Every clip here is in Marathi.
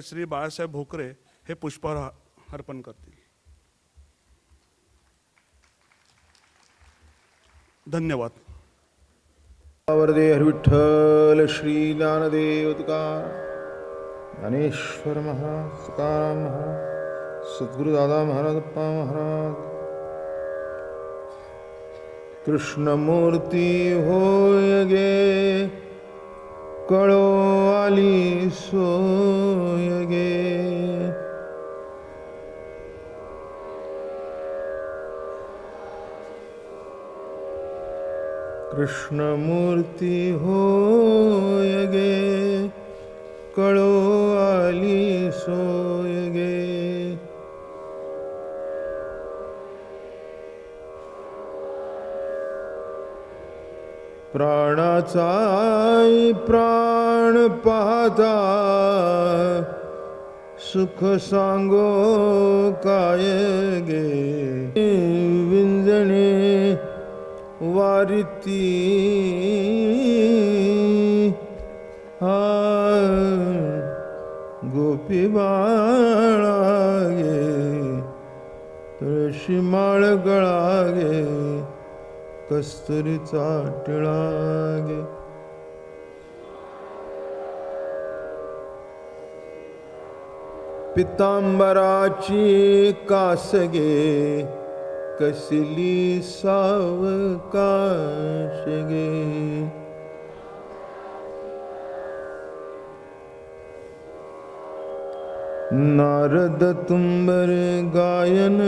श्री बाळासाहेब भोकरे हे पुष्पहार अर्पण करतील. धन्यवाद. वरदे हरिविठ्ठल श्री ज्ञानदेव तुकार ज्ञानेश्वर महाराज तुकाराम महाराज सद्गुरु दादा महाराज अप्पा महाराज. कृष्णमूर्ती होय गे कळो आली सोय गे. कृष्णमूर्ती होय गे कळो आली सोय गे. प्राणाचा प्राण पाहता सुख सांगो काय गे. विंजणे वारिती हा गोपी बाळा गे. तुळशी माळ गळा गे कस्तुरीचा टिळा गे. पितांबराची कास गे कसली सावकाश गे. नारद तुंबर गायन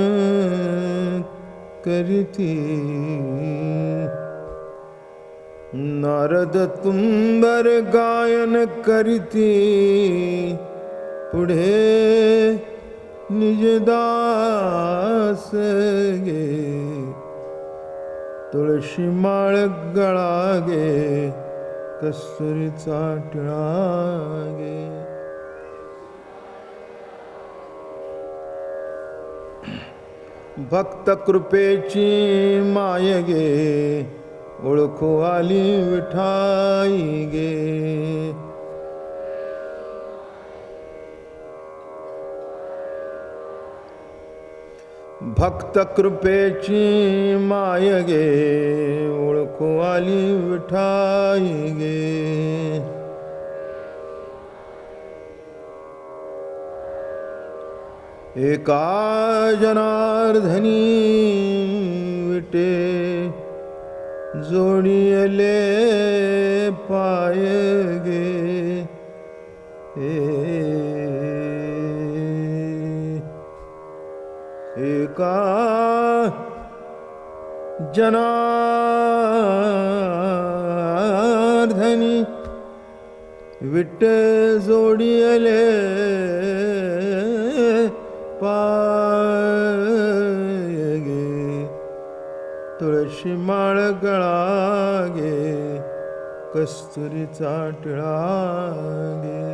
करीती. नारद तुंबर गायन करीती पुढे निजदास गे. तुळशी माळ गळा गे कस्तुरीचा टिळा गे. भक्त कृपेची माय गे ओळखू आली विठाई गे. भक्त कृपेची माय गे ओळखू आली विठाई गे. एका जनार्दनी विटे जोडिले पाय गे. एका जनार्दनी विटे जोडिले पाय गे. तुळशी माळ गळा गे कस्तुरीचा टिळा गे.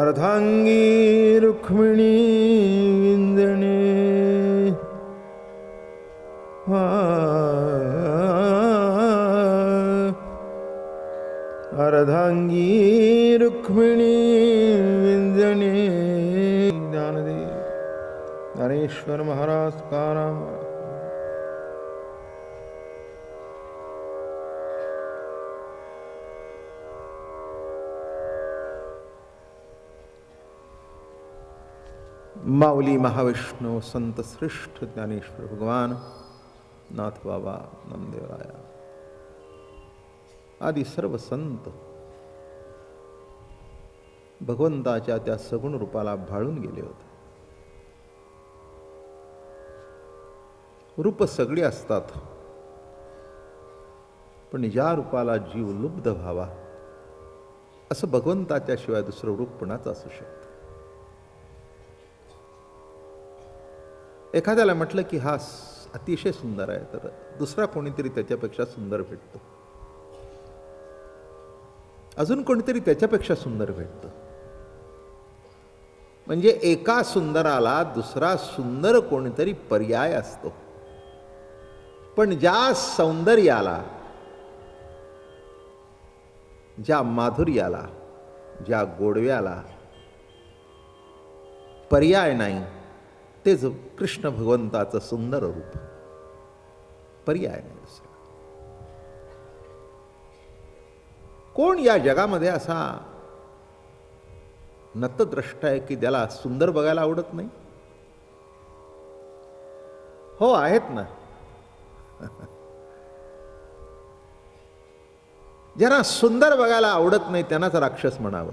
अर्धांगी रुक्मिणी विंजणे अर्धांगी रुक्मिणी विंजणे. ज्ञानदेव ज्ञानेश्वर महाराज तुकाराम. माऊली महाविष्णू संत श्रेष्ठ ज्ञानेश्वर भगवान नाथ बाबा नामदेवराया आदी सर्व संत भगवंताच्या त्या सगुण रूपाला भाळून गेले होते. रूप सगळी असतात पण ज्या रूपाला जीव लुब्ध व्हावा असं भगवंताच्या शिवाय दुसरं रूप कोणाचं असू शकतं. एखाद्याला म्हटलं की हा अतिशय सुंदर आहे तर दुसरा कोणीतरी त्याच्यापेक्षा सुंदर भेटतो. अजून कोणीतरी त्याच्यापेक्षा सुंदर भेटतं. म्हणजे एका सुंदराला दुसरा सुंदर कोणीतरी पर्याय असतो. पण ज्या सौंदर्याला ज्या माधुर्याला, ज्या गोडव्याला पर्याय नाही, तेच कृष्ण भगवंताचं सुंदर रूप. पर्याय नाही दुसरा. कोण या जगामध्ये असा नतद्रष्ट आहे की त्याला सुंदर बघायला आवडत नाही? हो, आहेत ना. ज्यांना सुंदर बघायला आवडत नाही त्यांनाच राक्षस म्हणावं.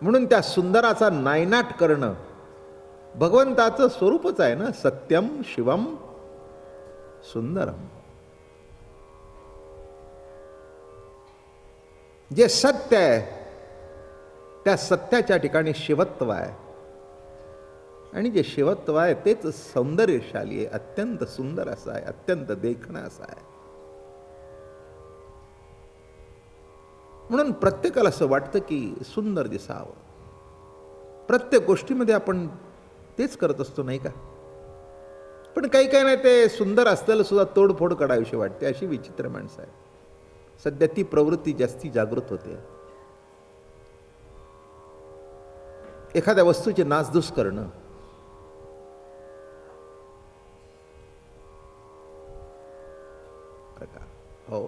म्हणून त्या सुंदराचा नायनाट करणं भगवंताचं स्वरूपच आहे ना. सत्यम शिवम सुंदरम. जे सत्य आहे त्या सत्याच्या ठिकाणी शिवत्व आहे, आणि जे शिवत्व आहे तेच सौंदर्यशाली आहे, अत्यंत सुंदर असं आहे, अत्यंत देखणं असं आहे. म्हणून प्रत्येकाला असं वाटतं की सुंदर दिसावं. प्रत्येक गोष्टीमध्ये आपण तेच करत असतो, नाही का? पण काही काही नाही, ते सुंदर असलेलं सुद्धा तोडफोड करावीशी वाटते. अशी विचित्र माणसं आहे. सध्या ती प्रवृत्ती जास्ती जागृत होते. एखाद्या वस्तूची नासधूस करणं, हो,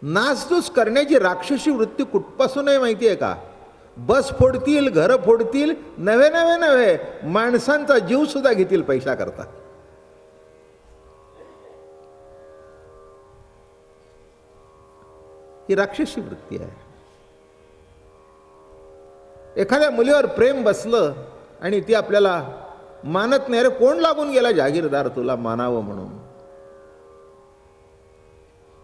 नासधूस करण्याची राक्षसी वृत्ती कुठपासून आहे माहिती आहे का? बस फोडतील, घरं फोडतील, नवे नवे नवे माणसांचा जीव सुद्धा घेतील पैसा करता. ही राक्षसी वृत्ती आहे. एखाद्या मुलीवर प्रेम बसलं आणि ती आपल्याला मानत नाही. अरे कोण लागून गेला जागीरदार तुला मानावं म्हणून?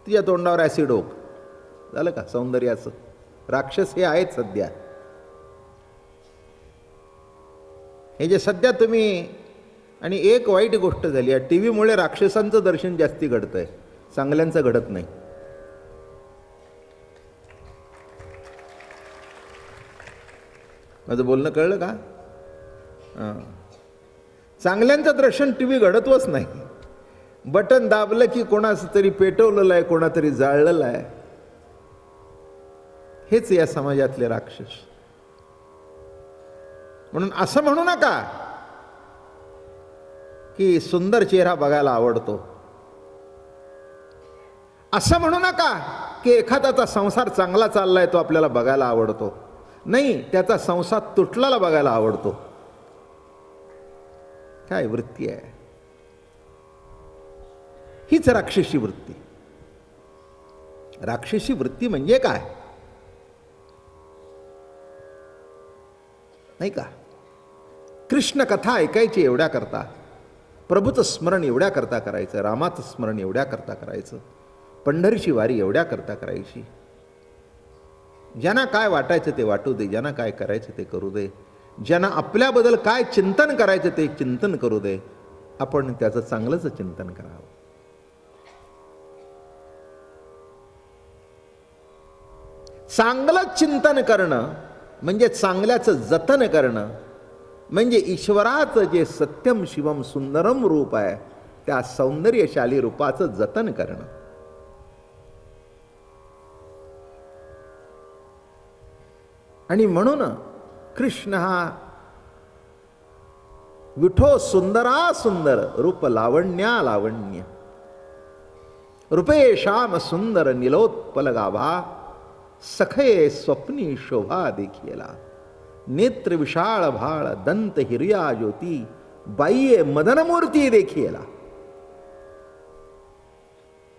तिच्या तोंडावर ॲसिड ओक झालं का सौंदर्याचं? राक्षस हे आहेत सध्या. हे जे सध्या तुम्ही, आणि एक वाईट गोष्ट झाली आहे, टी व्हीमुळे राक्षसांचं दर्शन जास्ती घडतंय, चांगल्यांचं घडत नाही. माझं बोलणं कळलं का? चांगल्यांचं दर्शन टी व्ही घडतच नाही. बटन दाबलं की कोणाचं तरी पेटवलेलं आहे, कोणातरी जाळलेलं आहे. हेच या समाजातले राक्षस. म्हणून असं म्हणू नका की सुंदर चेहरा बघायला आवडतो. असं म्हणू नका की एखाद्याचा संसार चांगला चाललाय तो आपल्याला बघायला आवडतो. नाही, त्याचा संसार तुटलेला बघायला आवडतो. काय वृत्ती आहे? हीच राक्षसी वृत्ती. राक्षसी वृत्ती म्हणजे काय, नाही का? कृष्ण कथा ऐकायची एवढ्या करता, प्रभूचं स्मरण एवढ्या करता करायचं, रामाचं स्मरण एवढ्या करता करायचं, पंढरीची वारी एवढ्या करता करायची. ज्यांना काय वाटायचं ते वाटू दे, ज्यांना काय करायचं ते करू दे, ज्यांना आपल्याबद्दल काय चिंतन करायचं ते चिंतन करू दे. आपण त्याचं चांगलंच चिंतन करावं. चांगलं चिंतन करणं म्हणजे चांगल्याचं जतन करणं, म्हणजे ईश्वराचं जे सत्यम शिवम सुंदरम रूप आहे त्या सौंदर्यशाली रूपाचं जतन करणं. आणि म्हणून कृष्ण हा विठो सुंदरा सुंदर रूप लावण्या लावण्य, रूपे श्याम सुंदर निलोत्पल गाभा, सखये स्वप्नी शोभा देखियला, नेत्र विशाळ भाळ दंत हिरया ज्योती, बाह्ये मदनमूर्ती देखियला.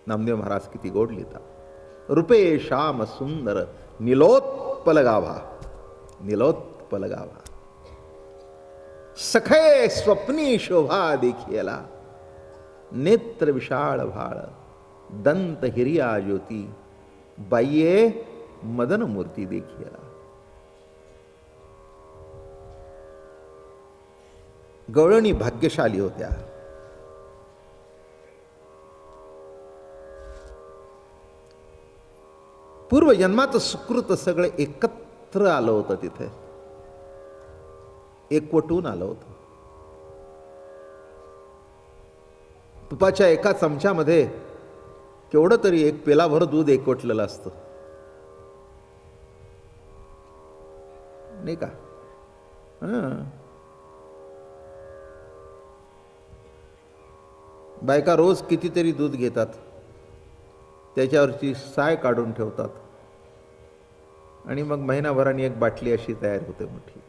नामदेव महाराज किती गोड लिहितात. रूपे श्याम सुंदर निलोत्पल गाभा, निलोत्पल गाभा, सखये स्वप्नी शोभा देखियला, नेत्र विशाळ भाळ दंत हिरया ज्योती, बाह्ये मदन मूर्ती देखियला. गवळणी भाग्यशाली होत्या. पूर्वजन्माचं सुकृत सगळं एकत्र आलं होतं, तिथे एकवटून आलं होतं. तुपाच्या एका चमच्यामध्ये केवढं तरी एक पेलाभर दूध एकवटलेलं असतं, नाही का? बायका रोज कितीतरी दूध घेतात, त्याच्यावरची साय काढून ठेवतात आणि मग महिनाभराने एक बाटली अशी तयार होते मोठी.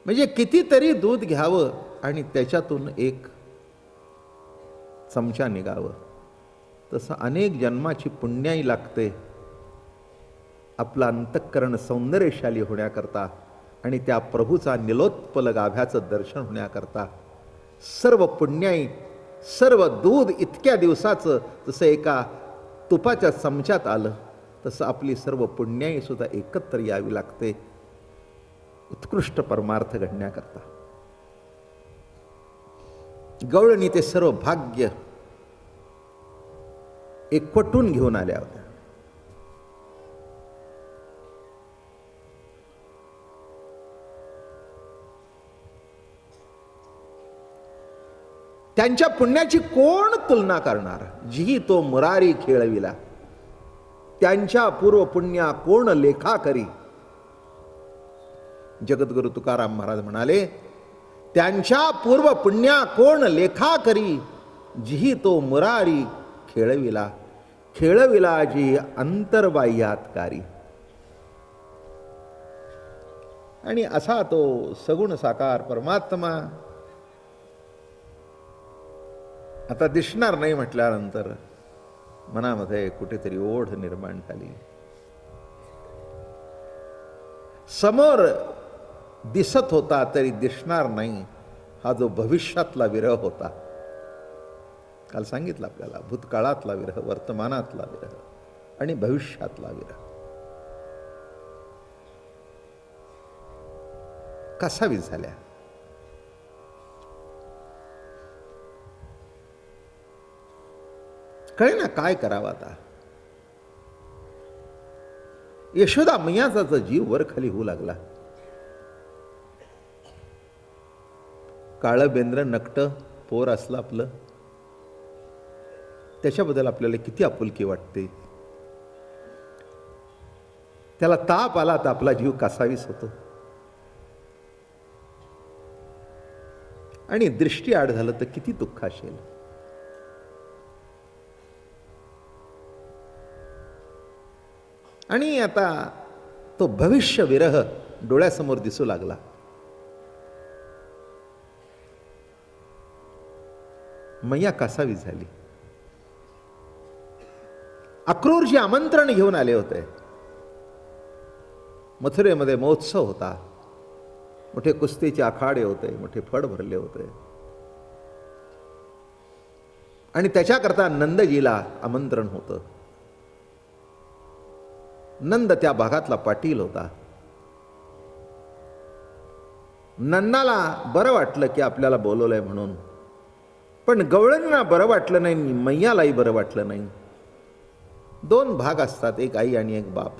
म्हणजे कितीतरी दूध घ्यावं आणि त्याच्यातून एक चमचा निघावं. तसं अनेक जन्माची पुण्याई लागते आपलं अंतःकरण सौंदर्यशाली होण्याकरता आणि त्या प्रभूचा निलोत्पल गाभ्याचं दर्शन होण्याकरता. सर्व पुण्याई, सर्व दूध इतक्या दिवसाचं जसं एका तुपाच्या चमच्यात आलं, तसं आपली सर्व पुण्याई सुद्धा एकत्र यावी लागते उत्कृष्ट परमार्थ घडण्याकरता. गवळणी ते सर्व भाग्य एकवटून घेऊन आल्या होत्या. त्यांच्या पुण्याची कोण तुलना करणार? जी तो मुरारी खेळविला, त्यांच्या पूर्व पुण्या कोण लेखा करी. जगद्गुरु तुकाराम महाराज म्हणाले, त्यांच्या पूर्व पुण्या कोण लेखा करी, जी तो मुरारी खेळविला, खेळविला जी अंतर्बाह्यातकारी. आणि असा तो सगुण साकार परमात्मा आता दिसणार नाही म्हटल्यानंतर मनामध्ये कुठेतरी ओढ निर्माण झाली. समोर दिसत होता तरी दिसणार नाही, हा जो भविष्यातला विरह होता. काल सांगितलं आपल्याला, भूतकाळातला विरह, वर्तमानातला विरह आणि भविष्यातला विरह. कसावीस झाल्या. कळे ना काय करावं आता. यशोदा मैयाचा जीव वर खाली होऊ लागला. काळं बेंद्र नकट पोर असलं आपलं, त्याच्याबद्दल आपल्याला किती आपुलकी वाटते. त्याला ताप आला तर आपला जीव कासावीस होतो. आणि दृष्टी आड झालं तर किती दुःख असेल. आणि आता तो भविष्य विरह डोळ्यासमोर दिसू लागला. मैया कासावीस झाली. अक्रूरजी आमंत्रण घेऊन आले होते. मथुरेमध्ये महोत्सव होता, मोठे कुस्तीचे आखाडे होते, मोठे फड भरले होते. आणि त्याच्याकरता नंदजीला आमंत्रण होतं. नंद त्या भागातला पाटील होता. नंदाला बरं वाटलं की आपल्याला बोलवलंय म्हणून, पण गवळणींना बरं वाटलं नाही, मैयालाही बरं वाटलं नाही. दोन भाग असतात, एक आई आणि एक बाप.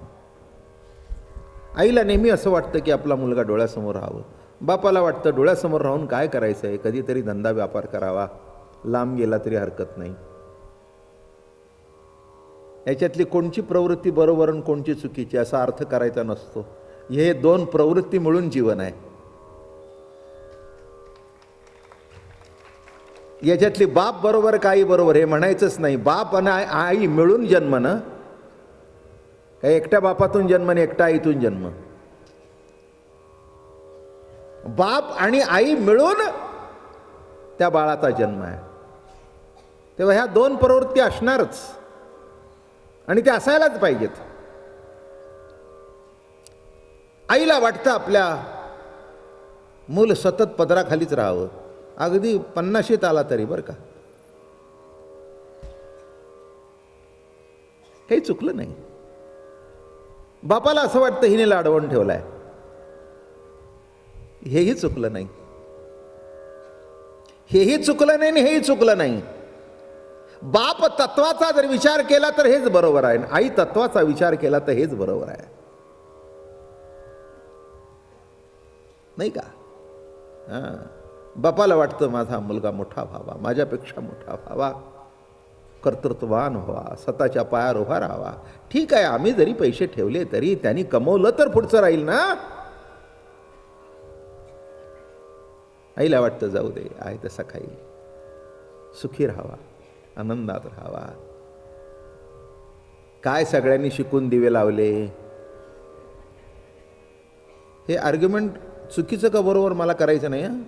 आईला नेहमी असं वाटतं की आपला मुलगा डोळ्यासमोर राहावं. बापाला वाटतं डोळ्यासमोर राहून काय करायचं आहे, कधीतरी धंदा व्यापार करावा, लांब गेला तरी हरकत नाही. याच्यातली कोणची प्रवृत्ती बरोबर आणि कोणची चुकीची असा अर्थ करायचा नसतो. हे दोन प्रवृत्ती मिळून जीवन आहे. याच्यातली बाप बरोबर काही बरोबर हे म्हणायचंच नाही. बाप आणि आई मिळून जन्म ना, काही एकट्या बापातून जन्म आणि एकट्या आईतून जन्म. बाप आणि आई मिळून त्या बाळाचा जन्म आहे. तेव्हा ह्या दोन प्रवृत्ती असणारच आणि ते असायलाच पाहिजेत. आईला वाटतं आपल्या मूल सतत पदराखालीच राहावं, अगदी 50शीत आला तरी बरं का, काही चुकलं नाही. बापाला असं वाटतं हिने लाडवण ठेवलाय, हेही चुकलं नाही. हेही चुकलं नाही आणि हेही चुकलं नाही. बाप तत्वाचा जर विचार केला तर हेच बरोबर आहे, आई तत्वाचा विचार केला तर हेच बरोबर आहे, नाही का? बापाला वाटतं माझा मुलगा मोठा व्हावा, माझ्यापेक्षा मोठा व्हावा, कर्तृत्ववान व्हावा, स्वतःच्या पायावर उभा राहावा. ठीक आहे, आम्ही जरी पैसे ठेवले तरी त्यांनी कमवलं तर पुढचं राहील ना. आईला वाटतं जाऊ दे, आहे तसा खाईल, सुखी राहावा, आनंदात राहावा. काय सगळ्यांनी शिकून दिवे लावले. हे आर्ग्युमेंट चुकीचं का बरोबर मला करायचं नाही. हं,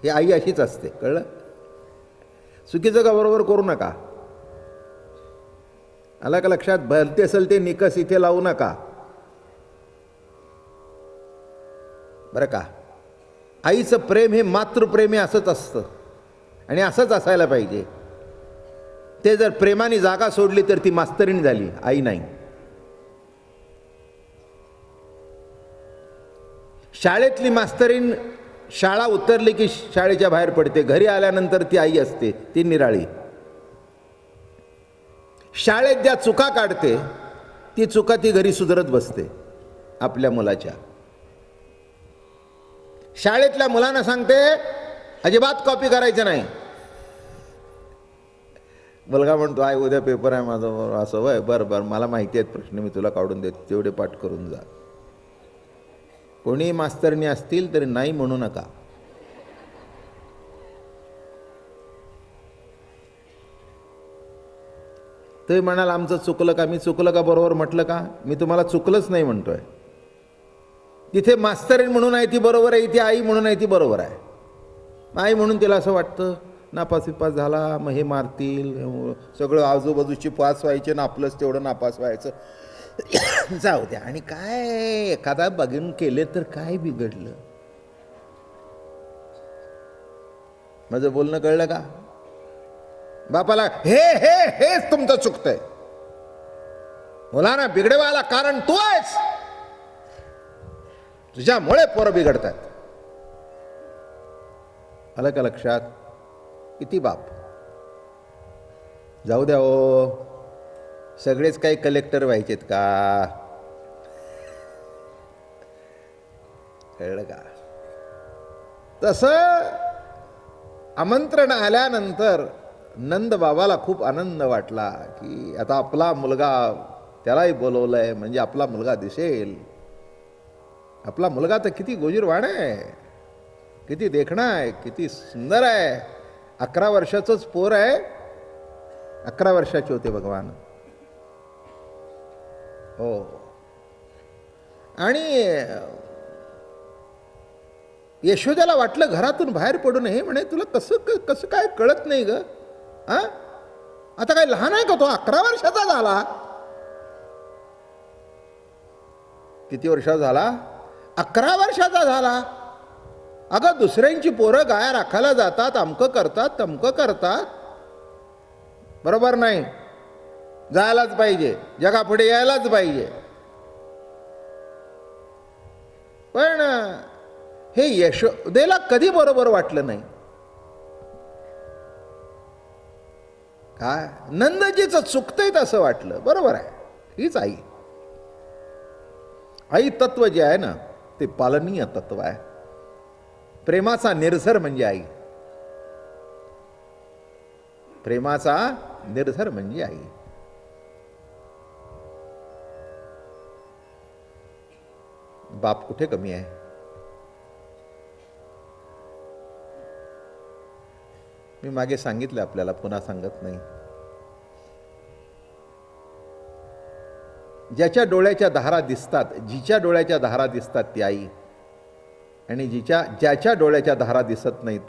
हे आई अशीच असते, कळलं. चुकीचं का बरोबर करू नका. आला का लक्षात. भलते असेल ते निकस इथे लावू नका, बरं का. आईचं प्रेम हे मातृप्रेम हे असंच असतं आणि असंच असायला पाहिजे. ते जर प्रेमाने जागा सोडली तर ती मास्तरीण झाली, आई नाही. शाळेतली मास्तरीण शाळा उतरली की शाळेच्या बाहेर पडते, घरी आल्यानंतर ती आई असते, ती निराळी. शाळेत ज्या चुका काढते ती चुका ती घरी सुधारत बसते आपल्या मुलाच्या. शाळेतल्या मुलांना सांगते अजिबात कॉपी करायचं नाही. मुलगा म्हणतो आई उद्या पेपर आहे माझा. असं वय, बरं बरं मला माहिती आहेत प्रश्न, मी तुला काढून देतो, तेवढे पाठ करून जा. कोणी मास्तरणी असतील तरी नाही म्हणू नका. ते म्हणाल आमचं चुकलं का. मी चुकलं का बरोबर म्हटलं का. मी तुम्हाला चुकलंच नाही म्हणतोय. तिथे मास्तरीण म्हणून आहे ती बरोबर आहे, इथे आई म्हणून आहे ती बरोबर आहे. आई म्हणून तिला असं वाटतं नापास विपास झाला मग हे मारतील, सगळं आजूबाजूची पास व्हायचे ना आपलंच तेवढं नापास व्हायचं. जाऊ द्या. आणि काय एखादा बघून केले तर काय बिघडलं. माझं बोलणं कळलं का. बापाला हे हे हेच तुमचं चुकतंय. मुलांना बिघडवायला कारण तू आहेस, तुझ्यामुळे पोरं बिघडतात. आलं का लक्षात. किती बाप. जाऊ द्या ओ, सगळेच काही कलेक्टर व्हायचेत का. कळलं का. तसं आमंत्रण आल्यानंतर नंद बाबाला खूप आनंद वाटला की आता आपला मुलगा, त्यालाही बोलवलंय म्हणजे आपला मुलगा दिसेल. आपला मुलगा तर किती गोजीरवाण आहे, किती देखणा आहे, किती सुंदर आहे. 11 वर्षाचंच पोर आहे. 11 वर्षाचे होते भगवान. हो. आणि यशोदाला वाटलं घरातून बाहेर पडू नये. म्हणे तुला कसं कसं काय कळत नाही ग. हा, आता काय लहान आहे का तो. 11 वर्षाचा झाला. किती वर्षाचा झाला. 11 वर्षाचा झाला. अगं दुसऱ्यांची पोरं गाया राखायला जातात, अमकं करतात तमकं करतात. बरोबर नाही. जायलाच पाहिजे, जगापुढे यायलाच पाहिजे. पण हे यशोदेला कधी बरोबर वाटलं नाही. काय नंदजीचं चुकतंय असं वाटलं. बरोबर आहे, हीच आई. आई तत्व जे आहे ना ते पालनीय तत्व आहे. प्रेमाचा निर्झर म्हणजे आई. प्रेमाचा निर्झर म्हणजे आई. बाप कुठे कमी आहे. मी मागे सांगितलं आपल्याला, पुन्हा सांगत नाही. ज्याच्या डोळ्याच्या धारा दिसतात, जिच्या डोळ्याच्या धारा दिसतात ती आई, आणि ज्याच्या डोळ्याच्या धारा दिसत नाहीत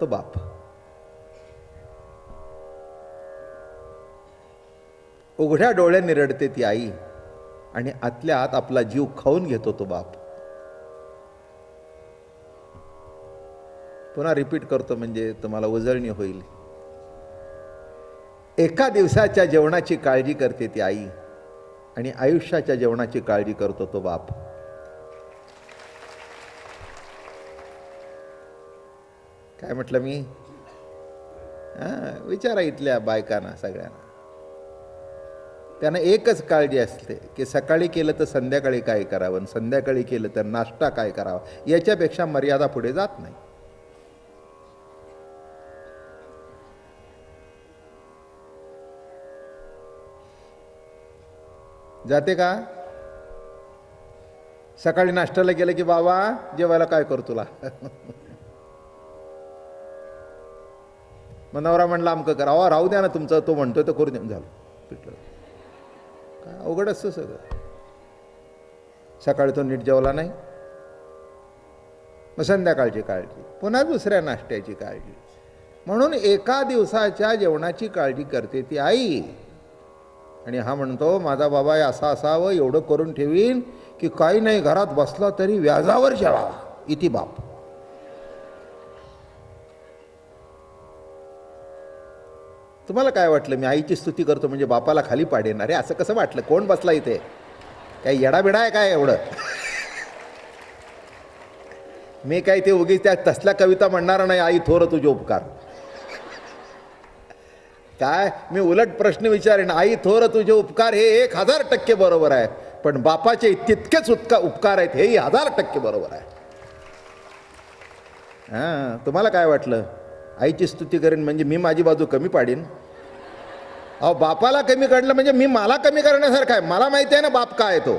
तो बाप. उघड्या डोळ्यांनी रडते ती आई आणि आतल्या आत आपला जीव खाऊन घेतो तो बाप. पुन्हा रिपीट करतो म्हणजे तुम्हाला उजळणी होईल. एका दिवसाच्या जेवणाची काळजी करते ती आई आणि आयुष्याच्या जेवणाची काळजी करतो तो बाप. काय म्हटलं मी. विचारा इथल्या बायकांना सगळ्यांना. त्यांना एकच काळजी असते की सकाळी केलं तर संध्याकाळी काय करावं आणि संध्याकाळी केलं तर नाश्ता काय करावा, याच्यापेक्षा मर्यादा पुढे जात नाही. जाते का? सकाळी नाश्त्याला गेलं की बाबा जेवायला काय करू तुला? मग नवरा म्हणला आमकं करा, राहू द्या ना तुमचं, तो म्हणतोय तर करू द्या, झालं पिटलं. काय अवघड असतं सगळं. सकाळी तो नीट जेवला नाही, मग संध्याकाळची काळजी, पुन्हा दुसऱ्या नाश्त्याची काळजी. म्हणून एका दिवसाच्या जेवणाची काळजी करते ती आई. आणि हा म्हणतो माझा बाबा असं असावं, एवढं करून ठेवीन की काही नाही, घरात बसला तरी व्याजावर जेवावा, इति बाप. तुम्हाला काय वाटलं मी आईची स्तुती करतो म्हणजे बापाला खाली पाडेन? अरे असं कसं वाटलं? कोण बसला इथे? काही येडाबिडा आहे काय एवढं? मी काय ते उगीच त्या तसल्या कविता म्हणणार नाही, आई थोर तुझे उपकार. काय मी उलट प्रश्न विचारेन, आई थोर तुझे उपकार हे 1000% बरोबर आहे, पण बापाचे तितकेच उपकार आहेत हेही 1000% बरोबर आहे. हां, तुम्हाला काय वाटलं आईची स्तुती करेन म्हणजे मी माझी बाजू कमी पाडीन? अहो बापाला कमी काढलं म्हणजे मी मला कमी करण्यासारखं आहे. मला माहिती आहे ना बाप काय आहे तो.